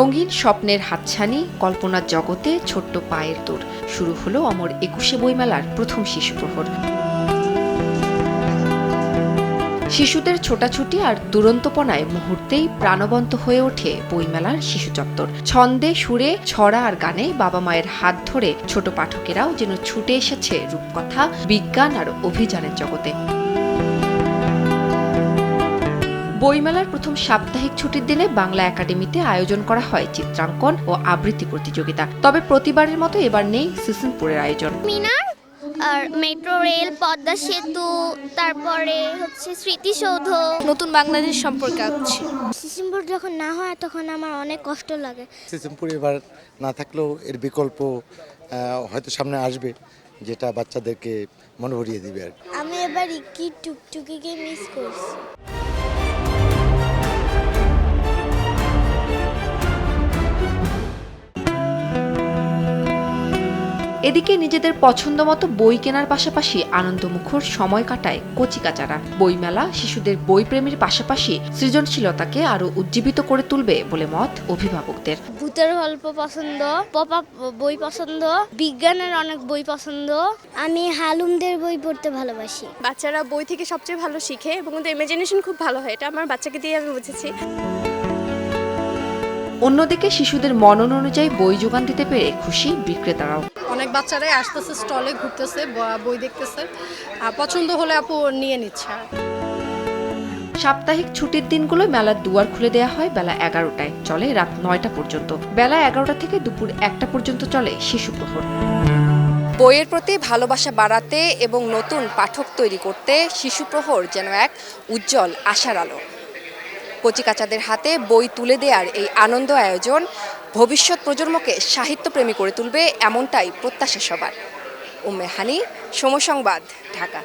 রঙিন স্বপ্নের হাতছানি, কল্পনার জগতে ছোট্ট পায়ের দৌড়। শুরু হলো অমর ২১শে বইমেলার প্রথম শিশু প্রহর। শিশুদের ছোটাছুটি আর দুরন্তপনায় মুহূর্তেই প্রাণবন্ত হয়ে ওঠে বইমেলার শিশু চত্বর। ছন্দে, সুরে, ছড়া আর গানে বাবা মায়ের হাত ধরে ছোট পাঠকেরাও যেন ছুটে এসেছে রূপকথা, বিজ্ঞান আর অভিযানের জগতে। বইমেলার প্রথম সাপ্তাহিক ছুটির দিনে বাংলা একাডেমিতে আয়োজন করা হয় চিত্রাঙ্কন ও আবৃত্তি প্রতিযোগিতা। তবে প্রতিবারের মতো এবার নেই সিসিমপুরের আয়োজন। মিনার আর মেট্রো রেল, পদ্মা সেতু, তারপরে স্মৃতিসৌধ। নতুন বাংলাদেশ সম্পর্কে আঁকছি। সিসিমপুর যখন না হয় তখন আমার অনেক কষ্ট লাগে। সিসিমপুর এবার না থাকলেও এর বিকল্প হয়তো সামনে আসবে, যেটা বাচ্চাদেরকে মনে ভরিয়ে দিবে আর আমি এবার ইকি টুকটুকিকে মিস করছি। এদিকে নিজেদের পছন্দ মতো বই কেনার পাশাপাশি আনন্দমুখর সময় কাটায় কচিকাচারা। বইমেলা শিশুদের বইপ্রেমের পাশাপাশি সৃজনশীলতাকে আরো উজ্জীবিত করে তুলবে বলে মত অভিভাবকদের। ভূতের গল্প পছন্দ, পপ আপ বই পছন্দ, বিজ্ঞানের অনেক বই পছন্দ। আমি হালুমদের বই পড়তে ভালোবাসি। বাচ্চারা বই থেকে সবচেয়ে ভালো শিখে এবং ওদের ইমাজিনেশন খুব ভালো হয়, এটা আমার বাচ্চাকে দিয়ে আমি বুঝেছি। অন্যদিকে শিশুদের মনন অনুযায়ী বই যোগান দিতে পেরে খুশি বিক্রেতারাও। অনেক বাচ্চারাই আসতেছে, স্টলে ঘুরতেছে, বই দেখতেছে, পছন্দ হলে আপু নিয়ে নিচ্ছে। সাপ্তাহিক ছুটির দিনগুলো মেলার দুয়ার খুলে দেওয়া হয় বেলা 11টায়, চলে রাত 9টা পর্যন্ত। বেলা 11টা থেকে দুপুর 1টা পর্যন্ত চলে শিশু প্রহর। বইয়ের প্রতি ভালোবাসা বাড়াতে এবং নতুন পাঠক তৈরি করতে শিশু প্রহর যেন এক উজ্জ্বল আশার আলো। কচিকাচাদের হাতে বই তুলে দেওয়ার এই আনন্দ আয়োজন ভবিষ্যৎ প্রজন্মকে সাহিত্যপ্রেমী করে তুলবে, এমনটাই প্রত্যাশা সবার। উম্মে হানি, সময় সংবাদ, ঢাকা।